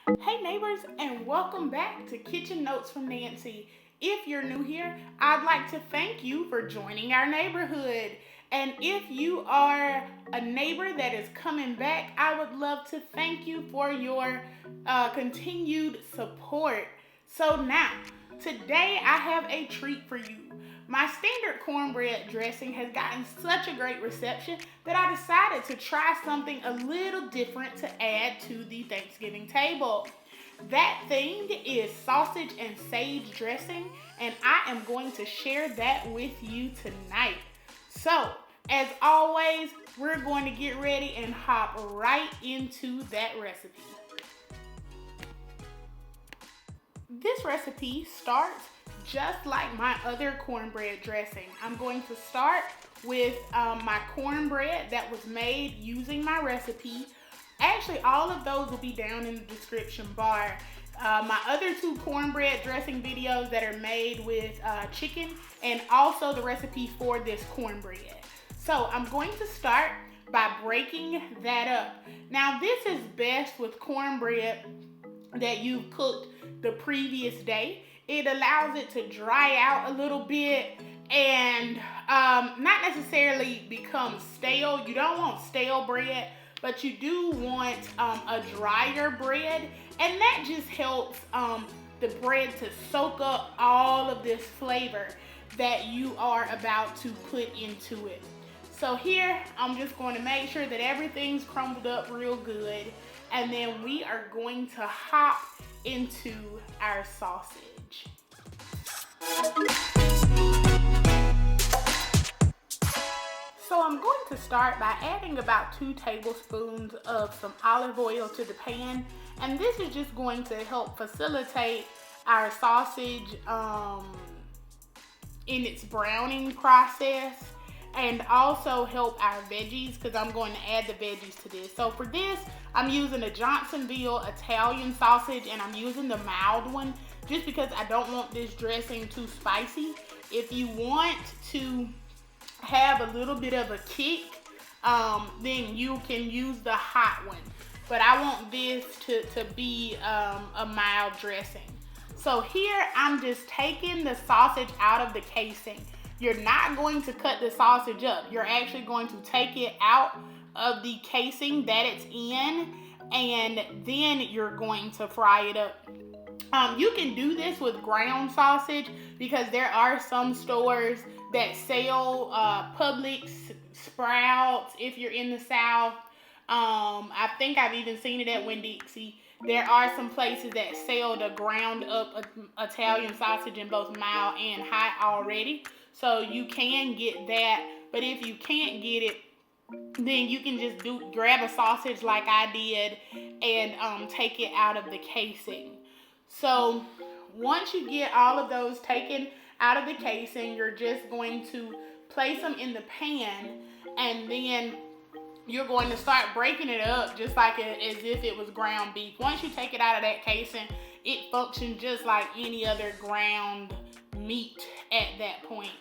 Hey neighbors, and welcome back to Kitchen Notes from Nancy. If you're new here, I'd like to thank you for joining our neighborhood. And if you are a neighbor that is coming back, I would love to thank you for your continued support. So now, today I have a treat for you. My standard cornbread dressing has gotten such a great reception that I decided to try something a little different to add to the Thanksgiving table. That thing is sausage and sage dressing, and I am going to share that with you tonight. So, as always, we're going to get ready and hop right into that recipe. This recipe starts just like my other cornbread dressing. I'm going to start with my cornbread that was made using my recipe. Actually, all of those will be down in the description bar. My other two cornbread dressing videos that are made with chicken, and also the recipe for this cornbread. So I'm going to start by breaking that up. Now this is best with cornbread that you've cooked the previous day. It allows it to dry out a little bit and not necessarily become stale. You don't want stale bread, but you do want a drier bread, and that just helps the bread to soak up all of this flavor that you are about to put into it. So here, I'm just going to make sure that everything's crumbled up real good, and then we are going to hop into our sausage. So I'm going to start by adding about 2 tablespoons of some olive oil to the pan, and this is just going to help facilitate our sausage in its browning process, and also help our veggies, because I'm going to add the veggies to this. So for this, I'm using a Johnsonville Italian sausage, and I'm using the mild one just because I don't want this dressing too spicy. If you want to have a little bit of a kick, then you can use the hot one. But I want this to be a mild dressing. So here I'm just taking the sausage out of the casing. You're not going to cut the sausage up. You're actually going to take it out of the casing that it's in, and then you're going to fry it up. You can do this with ground sausage because there are some stores that sell Publix, Sprouts if you're in the South. I think I've even seen it at Winn-Dixie. There are some places that sell the ground up Italian sausage in both mild and hot already. So you can get that, but if you can't get it, then you can just grab a sausage like I did and take it out of the casing. So once you get all of those taken out of the casing, you're just going to place them in the pan, and then you're going to start breaking it up just like as if it was ground beef. Once you take it out of that casing, it functions just like any other ground meat at that point.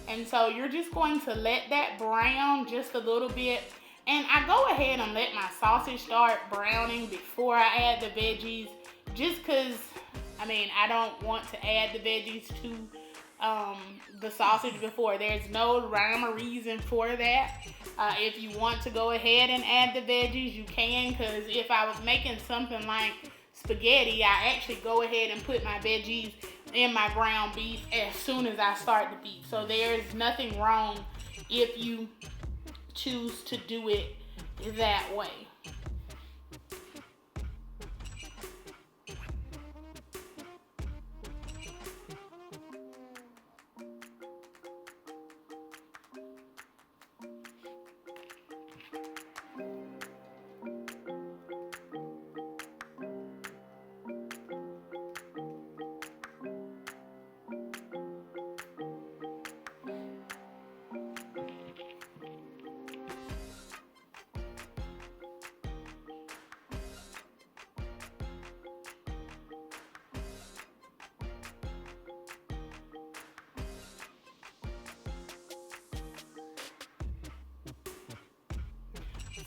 And so you're just going to let that brown just a little bit. And I go ahead and let my sausage start browning before I add the veggies, just because, I don't want to add the veggies to the sausage before. There's no rhyme or reason for that. If you want to go ahead and add the veggies, you can, because if I was making something like spaghetti, I actually go ahead and put my veggies in my ground beef as soon as I start the beef. So there's nothing wrong if you choose to do it that way.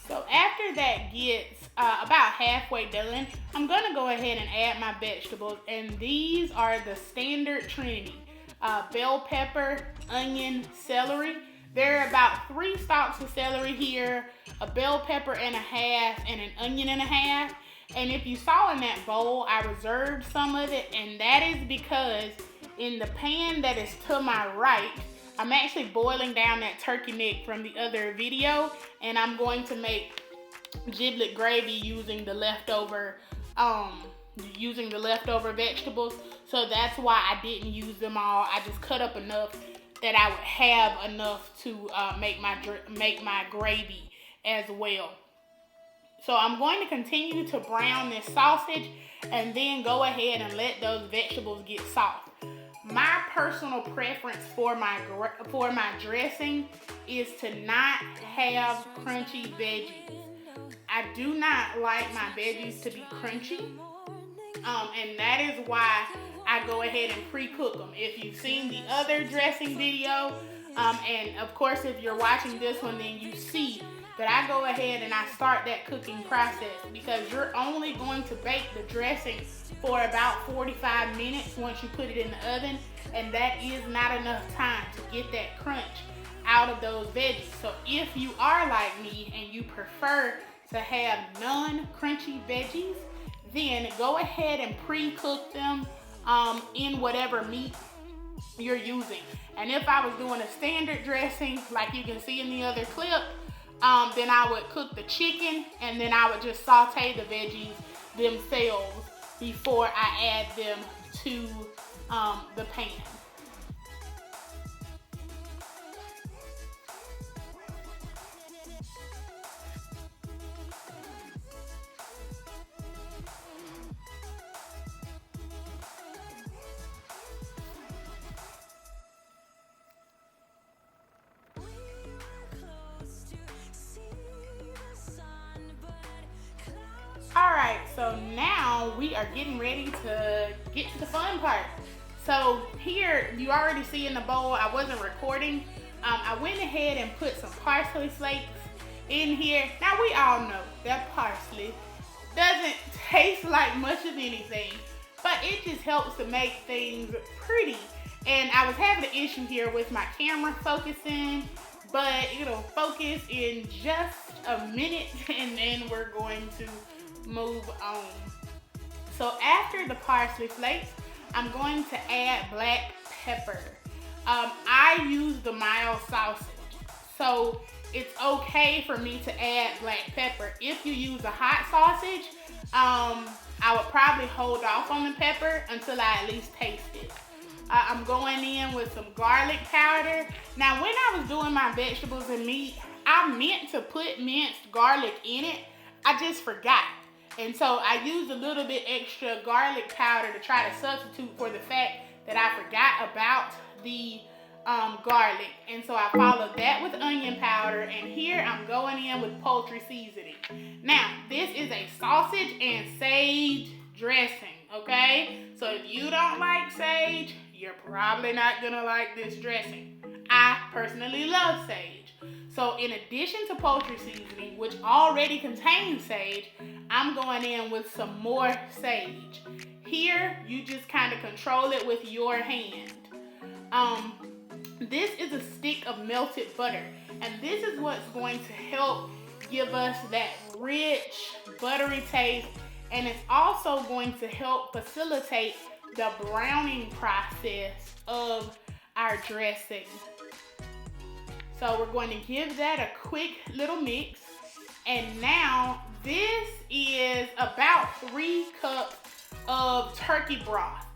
So after that gets about halfway done, I'm gonna go ahead and add my vegetables, and these are the standard trinity: bell pepper, onion, celery. There are about 3 stalks of celery here, a bell pepper and a half, and an onion and a half. And if you saw in that bowl, I reserved some of it, and that is because in the pan that is to my right, I'm actually boiling down that turkey neck from the other video, and I'm going to make giblet gravy using the leftover vegetables. So that's why I didn't use them all. I just cut up enough that I would have enough to make my gravy as well. So I'm going to continue to brown this sausage and then go ahead and let those vegetables get soft. My personal preference for my dressing is to not have crunchy veggies. I do not like my veggies to be crunchy, and that is why I go ahead and pre-cook them. If you've seen the other dressing video, and of course if you're watching this one, then you see that I go ahead and I start that cooking process, because you're only going to bake the dressing for about 45 minutes once you put it in the oven, and that is not enough time to get that crunch out of those veggies. So if you are like me and you prefer to have non-crunchy veggies, then go ahead and pre-cook them in whatever meat you're using. And if I was doing a standard dressing, like you can see in the other clip, then I would cook the chicken and then I would just saute the veggies themselves before I add them to the pan. Alright, so now we are getting ready to get to the fun part. So here, you already see in the bowl, I wasn't recording. I went ahead and put some parsley flakes in here. Now we all know that parsley doesn't taste like much of anything, but it just helps to make things pretty. And I was having an issue here with my camera focusing, but it'll focus in just a minute and then we're going to move on. So after the parsley flakes, I'm going to add black pepper. I use the mild sausage, so it's okay for me to add black pepper. If you use a hot sausage, I would probably hold off on the pepper until I at least taste it. I'm going in with some garlic powder. Now when I was doing my vegetables and meat, I meant to put minced garlic in it. I just forgot. And so I used a little bit extra garlic powder to try to substitute for the fact that I forgot about the garlic. And so I followed that with onion powder, and here I'm going in with poultry seasoning. Now, this is a sausage and sage dressing, okay? So if you don't like sage, you're probably not gonna like this dressing. I personally love sage. So in addition to poultry seasoning, which already contains sage, I'm going in with some more sage. Here, you just kind of control it with your hand. This is a stick of melted butter, and this is what's going to help give us that rich, buttery taste, and it's also going to help facilitate the browning process of our dressing. So we're going to give that a quick little mix. And now this is about 3 cups of turkey broth.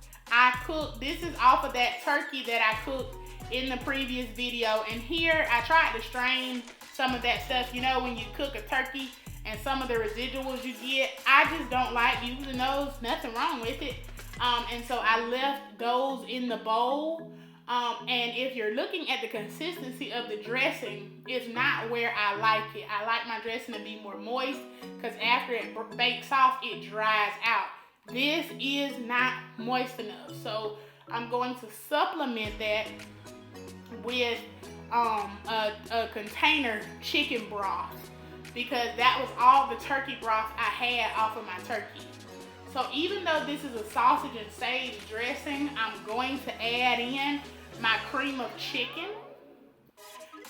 This is off of that turkey that I cooked in the previous video. And here I tried to strain some of that stuff. You know, when you cook a turkey and some of the residuals you get, I just don't like using those. Nothing wrong with it. And so I left those in the bowl. And if you're looking at the consistency of the dressing, it's not where I like it. I like my dressing to be more moist, because after it bakes off, it dries out. This is not moist enough. So I'm going to supplement that with a container chicken broth. because that was all the turkey broth I had off of my turkey. So even though this is a sausage and sage dressing, I'm going to add in my cream of chicken.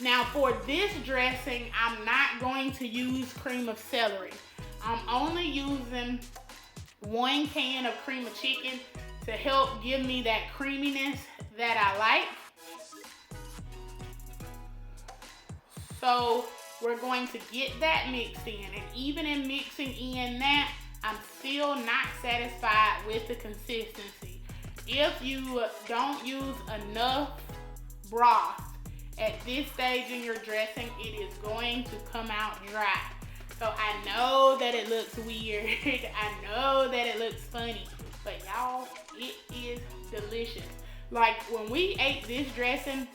Now for this dressing, I'm not going to use cream of celery. I'm only using 1 can of cream of chicken to help give me that creaminess that I like. So we're going to get that mixed in, and even in mixing in that, I'm still not satisfied with the consistency. If you don't use enough broth at this stage in your dressing, it is going to come out dry. So I know that it looks weird, I know that it looks funny, but y'all, it is delicious. Like when we ate this dressing,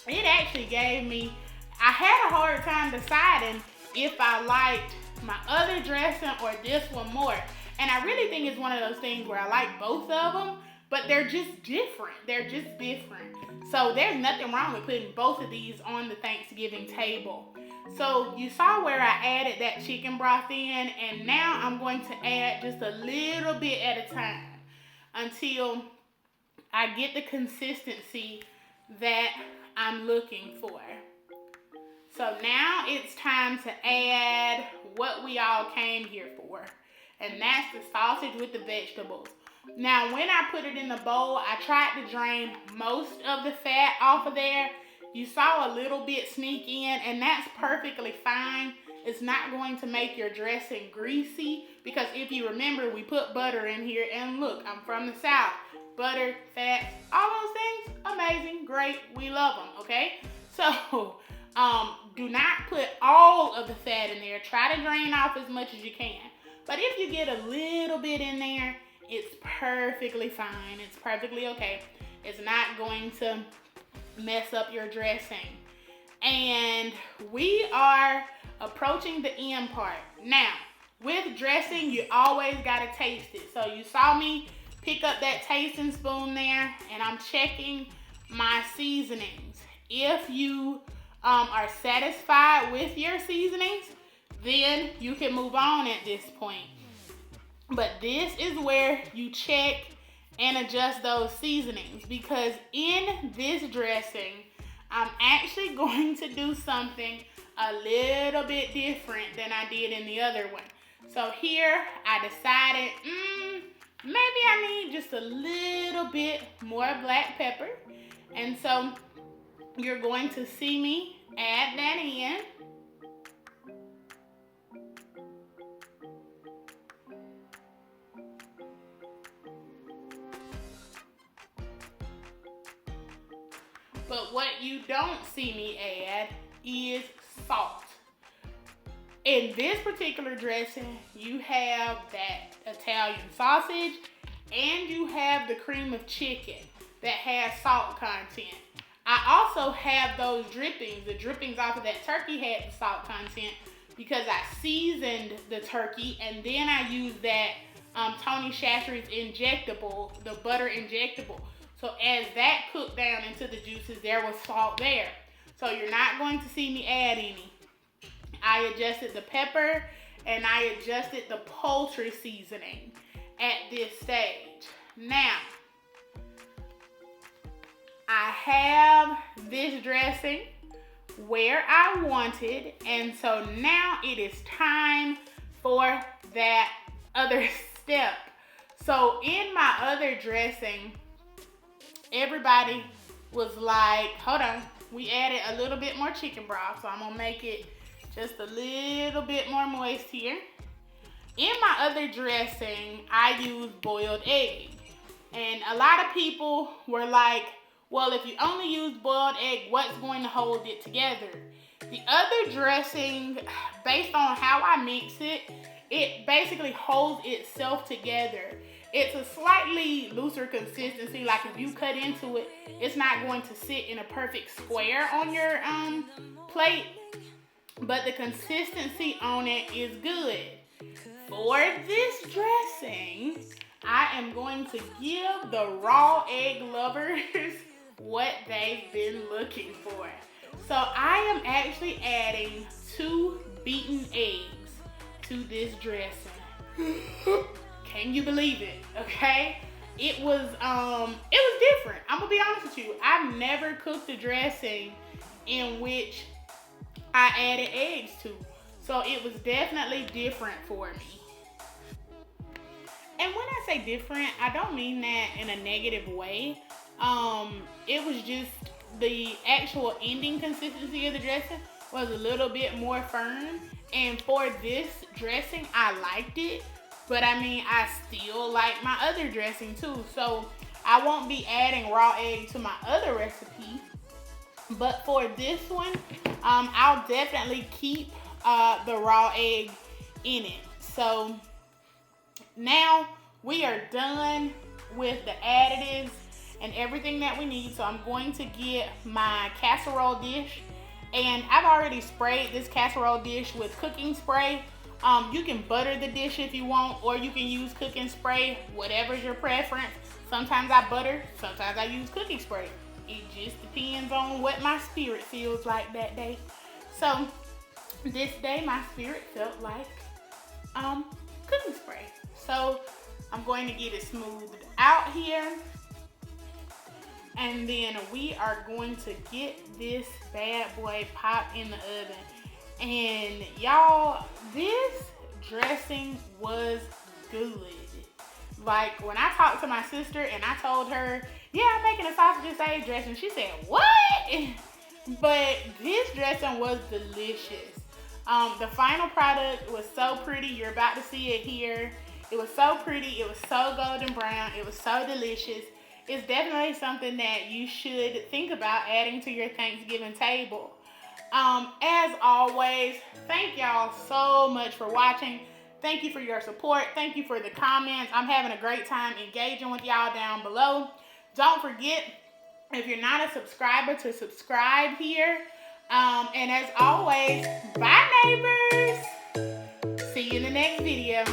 it actually gave me, I had a hard time deciding if I liked my other dressing or this one more. And I really think it's one of those things where I like both of them, but they're just different. They're just different. So there's nothing wrong with putting both of these on the Thanksgiving table. So you saw where I added that chicken broth in, and now I'm going to add just a little bit at a time until I get the consistency that I'm looking for. So now it's time to add what we all came here for, and that's the sausage with the vegetables. Now when I put it in the bowl, I tried to drain most of the fat off of there. You saw a little bit sneak in, and that's perfectly fine. It's not going to make your dressing greasy, because if you remember, we put butter in here, and look, I'm from the South. Butter, fat, all those things, amazing, great, we love them, okay? So, do not put all of the fat in there. Try to drain off as much as you can. But if you get a little bit in there, it's perfectly fine. It's perfectly okay. It's not going to mess up your dressing. And we are approaching the end part. Now, with dressing, you always got to taste it. So you saw me pick up that tasting spoon there, and I'm checking my seasonings. If you are satisfied with your seasonings, then you can move on at this point. But this is where you check and adjust those seasonings, because in this dressing, I'm actually going to do something a little bit different than I did in the other one. So here I decided, maybe I need just a little bit more black pepper. And so you're going to see me add that in. But what you don't see me add is salt. In this particular dressing, you have that Italian sausage and you have the cream of chicken that has salt content. I also have those drippings. The drippings off of that turkey had the salt content because I seasoned the turkey, and then I used that Tony Chachere's injectable, the butter injectable. So as that cooked down into the juices, there was salt there. So you're not going to see me add any. I adjusted the pepper and I adjusted the poultry seasoning at this stage. Now, I have this dressing where I wanted, and so now it is time for that other step. So in my other dressing, everybody was like, hold on, we added a little bit more chicken broth, so I'm gonna make it just a little bit more moist here. In my other dressing, I used boiled egg. And a lot of people were like, well, if you only use boiled egg, what's going to hold it together? The other dressing, based on how I mix it, it basically holds itself together. It's a slightly looser consistency. Like if you cut into it, it's not going to sit in a perfect square on your plate, but the consistency on it is good. For this dressing, I am going to give the raw egg lovers what they've been looking for. So I am actually adding 2 beaten eggs to this dressing. Can you believe it? Okay. It was different. I'm gonna be honest with you. I've never cooked a dressing in which I added eggs to. So it was definitely different for me. And when I say different, I don't mean that in a negative way. It was just the actual ending consistency of the dressing was a little bit more firm. And for this dressing, I liked it. But I mean, I still like my other dressing too. So I won't be adding raw egg to my other recipe. But for this one, I'll definitely keep the raw egg in it. So now we are done with the additives and everything that we need. So I'm going to get my casserole dish. And I've already sprayed this casserole dish with cooking spray. You can butter the dish if you want, or you can use cooking spray, whatever's your preference. Sometimes I butter, sometimes I use cooking spray. It just depends on what my spirit feels like that day. So this day my spirit felt like cooking spray. So I'm going to get it smoothed out here. And then we are going to get this bad boy popped in the oven. And y'all, this dressing was good. Like, when I talked to my sister and I told her, yeah, I'm making a sausage and sage dressing, she said, what? But this dressing was delicious. The final product was so pretty. You're about to see it here. It was so pretty. It was so golden brown. It was so delicious. It's definitely something that you should think about adding to your Thanksgiving table. As always, thank y'all so much for watching. Thank you for your support. Thank you for the comments. I'm having a great time engaging with y'all down below. Don't forget, if you're not a subscriber, to subscribe here. And as always, bye neighbors. See you in the next video.